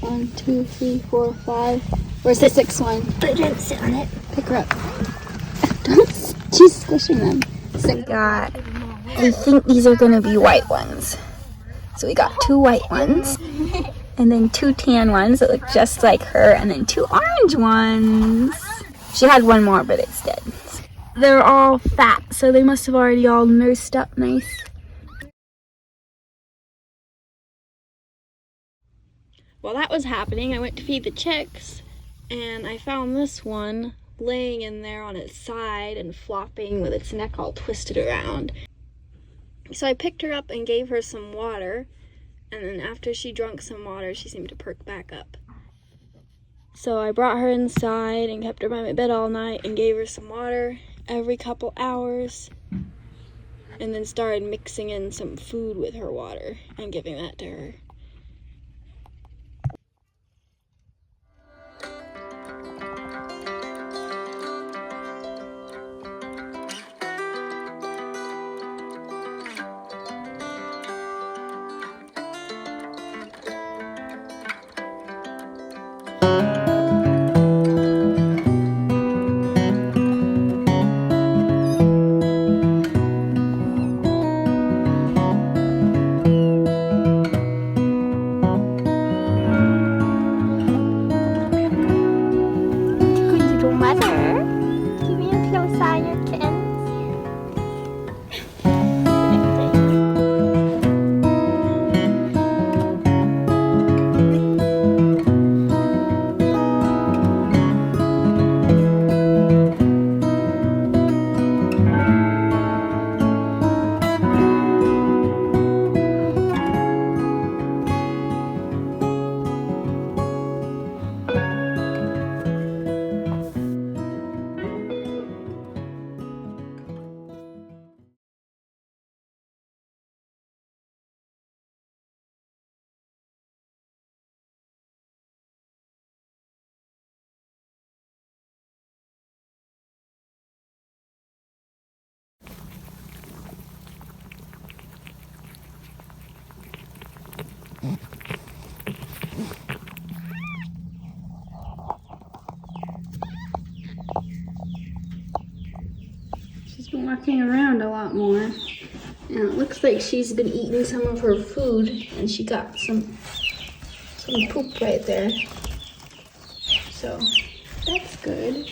1, 2, 3, 4, 5. Where's the 6th one? But don't sit on it. Pick her up. She's squishing them. So we got, I think these are gonna be white ones. So we got 2 white ones, and then 2 tan ones that look just like her, and then 2 orange ones. She had 1 more, but it's dead. They're all fat, so they must have already all nursed up nice. While that was happening, I went to feed the chicks, and I found this one laying in there on its side and flopping with its neck all twisted around. So I picked her up and gave her some water, and then after she drank some water, she seemed to perk back up. So I brought her inside and kept her by my bed all night and gave her some water every couple hours, and then started mixing in some food with her water and giving that to her. She's been walking around a lot more, and it looks like she's been eating some of her food, and she got some poop right there. So that's good.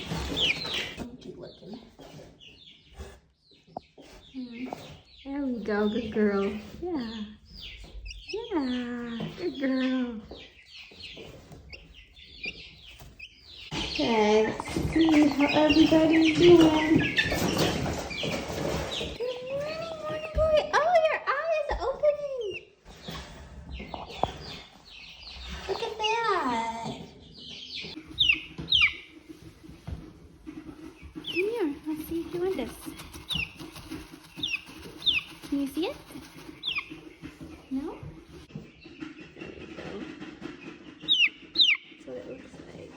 There we go, good girl. Yeah, good girl. Okay, let's see how everybody's doing. Morning, boy. Oh, your eye is opening. Look at that. Come here, let's see if you want this. Can you see it? No? There we go. That's what it looks like.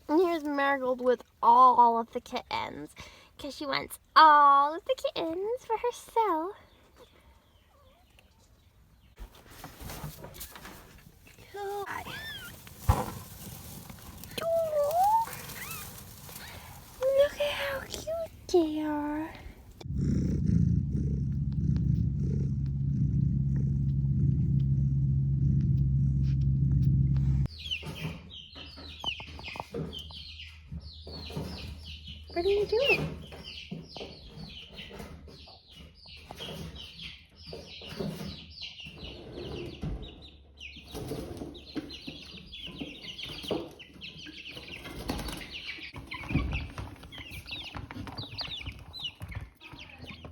And here's Marigold with all of the kittens, because she wants all of the kittens for herself. Hi. Oh, look at how cute they are. What are you doing?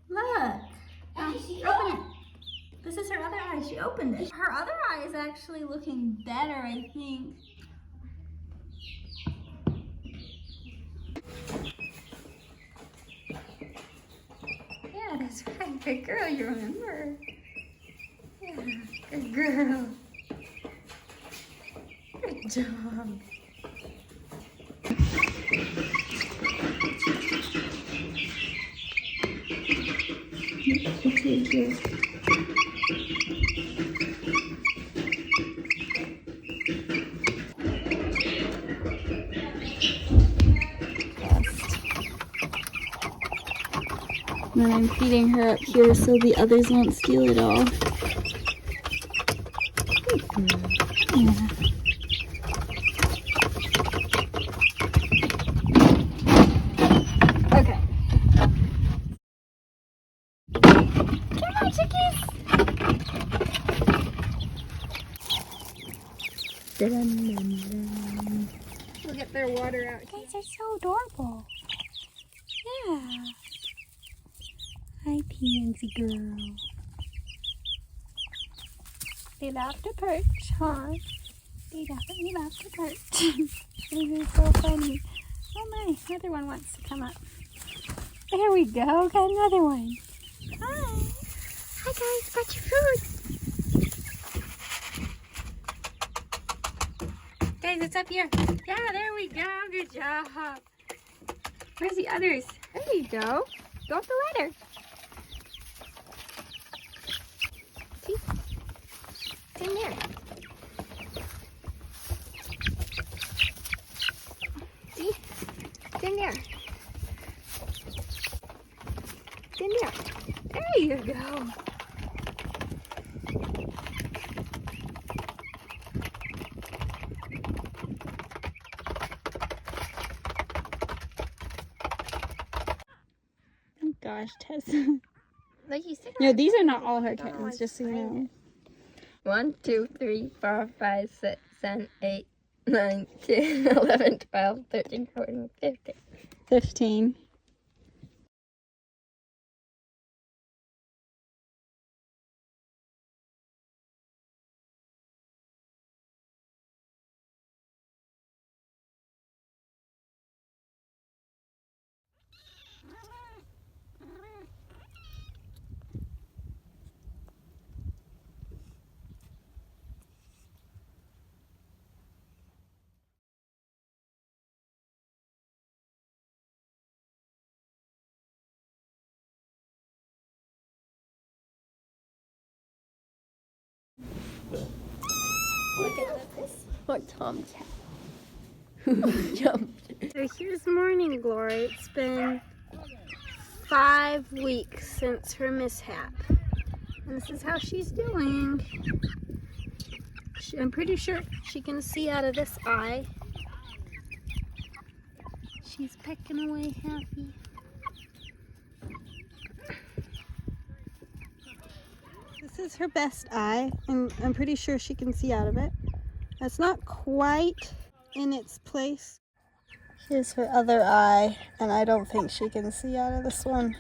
Look! Open it. This is her other eye. She opened it. Her other eye is actually looking better, I think. Yeah, that's right. Good girl, you remember. Yeah, good girl. Good job. Let's see right here. And then I'm feeding her up here so the others won't steal it all. Yeah. Okay. Come on, chickies! We'll get their water out. Guys, they're so adorable. Yeah. Hi, Pansy girl. They love to perch, huh? They definitely love to perch. This is so funny. Oh my, another one wants to come up. There we go, got another one. Hi. Hi guys, got your food. Guys, it's up here. Yeah, there we go. Good job. Where's the others? There you go. Go up the ladder. See? It's in there. See? It's in there. It's in there. There you go. Oh gosh, Tess. Like you said. No, these are not all her kittens, just so you know. 1, 2, 3, 4, 5, 6, 7, 8, 9, 10, 11, 12, 13, 14, 15. 15. Look at this. Look, Tom's cat. Jumped. So here's Morning Glory. It's been 5 weeks since her mishap. And this is how she's doing. I'm pretty sure she can see out of this eye. She's pecking away happy. This is her best eye, and I'm pretty sure she can see out of it. It's not quite in its place. Here's her other eye, and I don't think she can see out of this one.